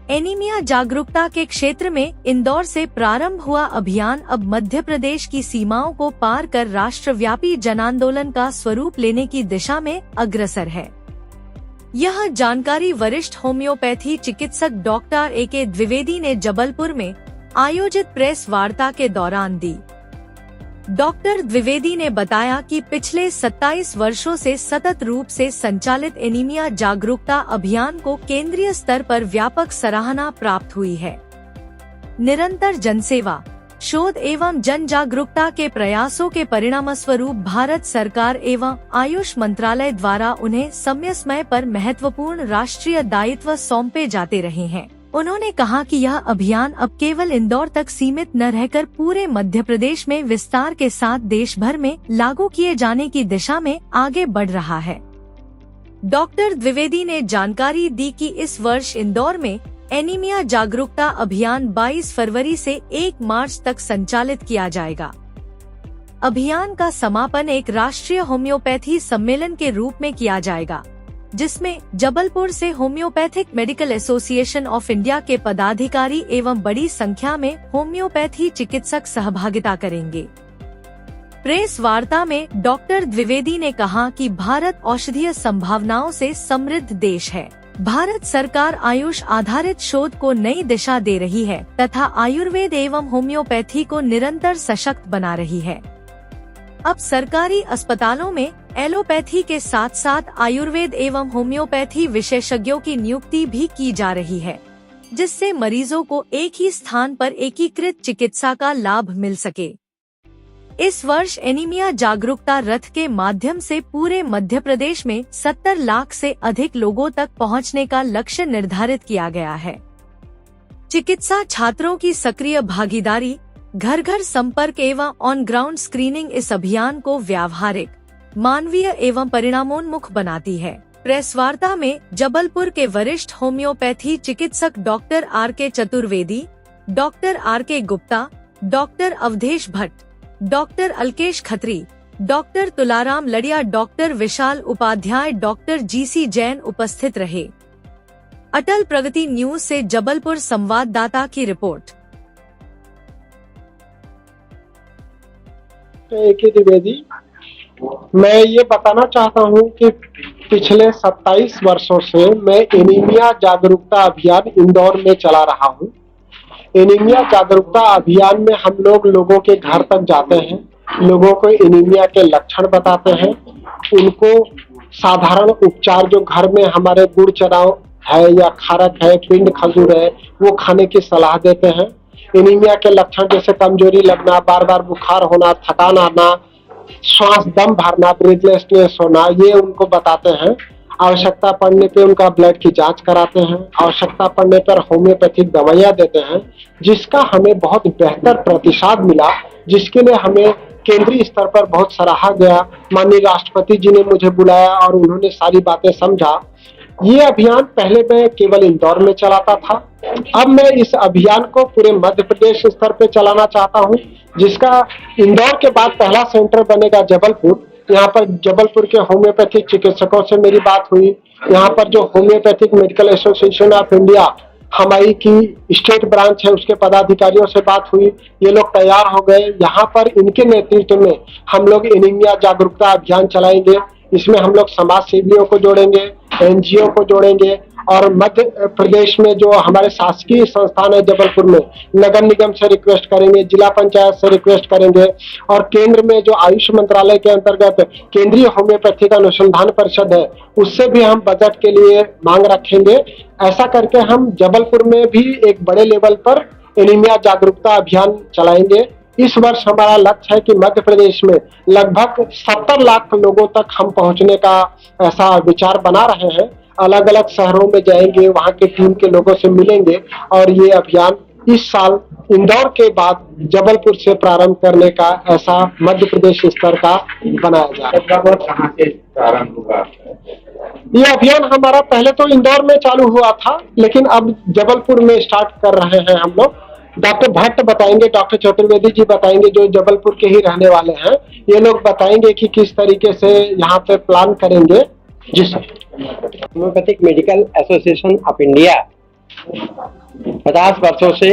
Anaemia जागरूकता के क्षेत्र में इंदौर से प्रारंभ हुआ अभियान अब मध्य प्रदेश की सीमाओं को पार कर राष्ट्रव्यापी जनांदोलन का स्वरूप लेने की दिशा में अग्रसर है। यह जानकारी वरिष्ठ होम्योपैथी चिकित्सक डॉक्टर A.K. द्विवेदी ने जबलपुर में आयोजित प्रेस वार्ता के दौरान दी। डॉक्टर द्विवेदी ने बताया कि पिछले 27 वर्षों से सतत रूप से संचालित एनीमिया जागरूकता अभियान को केंद्रीय स्तर पर व्यापक सराहना प्राप्त हुई है। निरंतर जनसेवा, शोध एवं जन जागरूकता के प्रयासों के परिणामस्वरूप भारत सरकार एवं आयुष मंत्रालय द्वारा उन्हें समय समय पर महत्वपूर्ण राष्ट्रीय दायित्व सौंपे जाते रहे हैं। उन्होंने कहा कि यह अभियान अब केवल इंदौर तक सीमित न रहकर पूरे मध्य प्रदेश में विस्तार के साथ देश भर में लागू किए जाने की दिशा में आगे बढ़ रहा है। डॉक्टर द्विवेदी ने जानकारी दी कि इस वर्ष इंदौर में एनीमिया जागरूकता अभियान 22 फरवरी से 1 मार्च तक संचालित किया जाएगा। अभियान का समापन एक राष्ट्रीय होम्योपैथी सम्मेलन के रूप में किया जाएगा, जिसमें जबलपुर से homeopathic medical association of India के पदाधिकारी एवं बड़ी संख्या में होम्योपैथी चिकित्सक सहभागिता करेंगे। प्रेस वार्ता में डॉक्टर द्विवेदी ने कहा कि भारत औषधीय संभावनाओं से समृद्ध देश है। भारत सरकार आयुष आधारित शोध को नई दिशा दे रही है तथा आयुर्वेद एवं होम्योपैथी को निरंतर सशक्त बना रही है। अब सरकारी अस्पतालों में एलोपैथी के साथ साथ आयुर्वेद एवं होम्योपैथी विशेषज्ञों की नियुक्ति भी की जा रही है, जिससे मरीजों को एक ही स्थान पर एकीकृत चिकित्सा का लाभ मिल सके। इस वर्ष एनीमिया जागरूकता रथ के माध्यम से पूरे मध्य प्रदेश में 70 लाख से अधिक लोगों तक पहुंचने का लक्ष्य निर्धारित किया गया है। चिकित्सा छात्रों की सक्रिय भागीदारी, घर घर संपर्क एवं ऑन ग्राउंड स्क्रीनिंग इस अभियान को व्यावहारिक, मानवीय एवं परिणामोन्मुख बनाती है। प्रेस वार्ता में जबलपुर के वरिष्ठ होम्योपैथी चिकित्सक doctor R.K. Chaturvedi, doctor R.K. Gupta, doctor Awadhesh Bhatt, doctor Alkesh Khatri, doctor Tularam Ladia, doctor Vishal Upadhyay, doctor G.C. Jain उपस्थित रहे। अटल प्रगति न्यूज से जबलपुर संवाददाता की रिपोर्ट। A.K. द्विवेदी, मैं ये बताना चाहता हूँ कि पिछले 27 वर्षों से मैं एनीमिया जागरूकता अभियान इंदौर में चला रहा हूँ। एनीमिया जागरूकता अभियान में हम लोगों के घर तक जाते हैं, लोगों को एनीमिया के लक्षण बताते हैं, उनको साधारण उपचार जो घर में हमारे गुड़ चना है या खारक है, पिंड खजूर है, वो खाने की सलाह देते हैं। एनीमिया के लक्षण जैसे कमजोरी लगना, बार बार बुखार होना, थकान आना, श्वास दम भरना, ब्रीथलेसनेस होना, ये उनको बताते हैं। आवश्यकता पड़ने पे उनका ब्लड की जांच कराते हैं। आवश्यकता पड़ने पर होम्योपैथिक दवाइयां देते हैं, जिसका हमें बहुत बेहतर प्रतिसाद मिला, जिसके लिए हमें केंद्रीय स्तर पर बहुत सराहा गया। माननीय राष्ट्रपति जी ने मुझे बुलाया और उन्होंने सारी बातें समझा। ये अभियान पहले मैं केवल इंदौर में चलाता था, अब मैं इस अभियान को पूरे मध्य प्रदेश स्तर पे चलाना चाहता हूँ, जिसका इंदौर के बाद पहला सेंटर बनेगा जबलपुर। यहाँ पर जबलपुर के होम्योपैथिक चिकित्सकों से मेरी बात हुई। यहाँ पर जो homeopathic medical association of India हमारी की स्टेट ब्रांच है, उसके पदाधिकारियों से बात हुई। ये लोग तैयार हो गए। यहाँ पर इनके नेतृत्व में हम लोग एनीमिया जागरूकता अभियान चलाएंगे। इसमें हम लोग समाज सेवियों को जोड़ेंगे, एनजीओ को जोड़ेंगे और मध्य प्रदेश में जो हमारे शासकीय संस्थान है जबलपुर में, नगर निगम से रिक्वेस्ट करेंगे, जिला पंचायत से रिक्वेस्ट करेंगे और केंद्र में जो आयुष मंत्रालय के अंतर्गत केंद्रीय होम्योपैथिक अनुसंधान परिषद है, उससे भी हम बजट के लिए मांग रखेंगे। ऐसा करके हम जबलपुर में भी एक बड़े लेवल पर एनीमिया जागरूकता अभियान चलाएंगे। इस वर्ष हमारा लक्ष्य है कि मध्य प्रदेश में लगभग 70 लाख लोगों तक हम पहुंचने का ऐसा विचार बना रहे हैं। अलग अलग शहरों में जाएंगे, वहां के टीम के लोगों से मिलेंगे और ये अभियान इस साल इंदौर के बाद जबलपुर से प्रारंभ करने का ऐसा मध्य प्रदेश स्तर का बनाया जा रहा है। कहां से प्रारंभ होगा? ये अभियान हमारा पहले तो इंदौर में चालू हुआ था, लेकिन अब जबलपुर में स्टार्ट कर रहे हैं हम लोग। डॉक्टर भट्ट बताएंगे, डॉक्टर चतुर्वेदी जी बताएंगे, जो जबलपुर के ही रहने वाले हैं। ये लोग बताएंगे कि किस तरीके से यहाँ पे प्लान करेंगे। जी sir. Homeopathic medical association of India 50 वर्षों से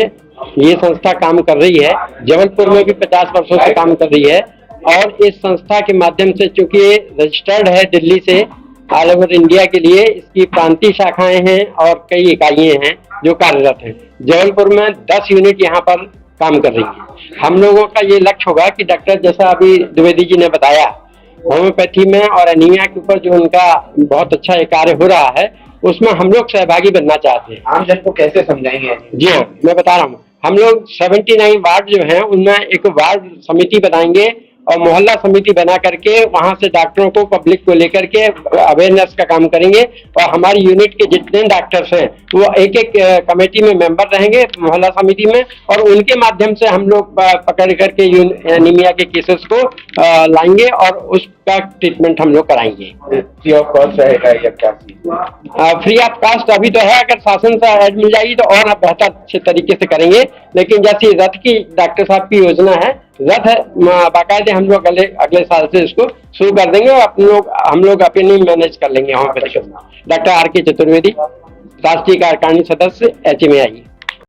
ये संस्था काम कर रही है। जबलपुर में भी 50 वर्षों से काम कर रही है और इस संस्था के माध्यम से, चूंकि ये रजिस्टर्ड है दिल्ली से ऑल ओवर इंडिया के लिए, इसकी प्रांतीय शाखाएं हैं और कई इकाइयां हैं जो कार्यरत हैं। जबलपुर में 10 यूनिट यहाँ पर काम कर रही है। हम लोगों का ये लक्ष्य होगा कि डॉक्टर, जैसा अभी द्विवेदी जी ने बताया, होम्योपैथी में और एनीमिया के ऊपर जो उनका बहुत अच्छा ये कार्य हो रहा है, उसमें हम लोग सहभागी बनना चाहते हैं। आम जन को कैसे समझाएंगे? जी हाँ, मैं बता रहा हूँ। हम लोग 79 वार्ड जो हैं उनमें एक वार्ड समिति बनाएंगे और मोहल्ला समिति बना करके वहां से डॉक्टरों को, पब्लिक को लेकर के अवेयरनेस का काम करेंगे। और हमारी यूनिट के जितने डॉक्टर्स हैं वो एक एक कमेटी में मेंबर रहेंगे मोहल्ला समिति में, और उनके माध्यम से हम लोग पकड़ करके एनीमिया के केसेस को लाएंगे और उसका ट्रीटमेंट हम लोग कराएंगे। फ्री ऑफ कॉस्ट रहेगा या क्या? फ्री ऑफ कास्ट अभी तो है, अगर शासन से ऐड मिल जाएगी तो और बेहतर अच्छे तरीके से करेंगे। लेकिन जैसी रथ की डॉक्टर साहब की योजना है, रथ है बाकायदे, हम लोग अगले साल से इसको शुरू कर देंगे और हम लोग अपनी मैनेज कर लेंगे। डॉक्टर आर के चतुर्वेदी, राष्ट्रीय कार्यकारिणी सदस्य HMAI।